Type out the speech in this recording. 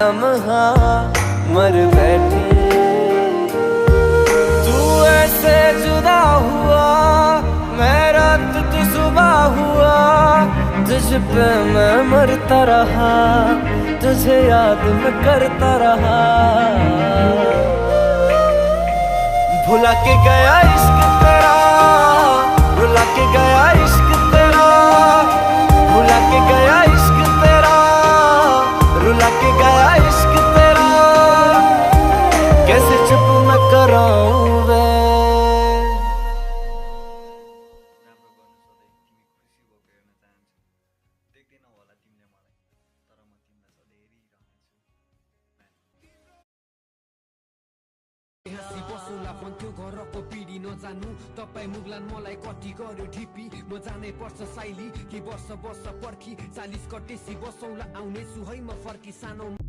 लम्हा मर बैठे तू ऐसे जुदा हुआ, मैं रात तू सुबह हुआ, तुझ पे मैं मरता रहा, तुझे याद मैं करता रहा। भुला के गया इश्क तेरा, भुला के गया इश्क तेरा, भुला के गया इश्क तेरा, रुला के गया इश्क तेरा, कैसे चुप मैं कराऊं वे। बसौला भन्थ्यो घरको पिडी नजानु, तपाईँ मुगलान मलाई कति गर्यो ढिपी, म जानै पर्छ साइली कि वर्ष वर्ष पर्खी 40 कटेसी बसौला आउनेछु है म फर्की सानो।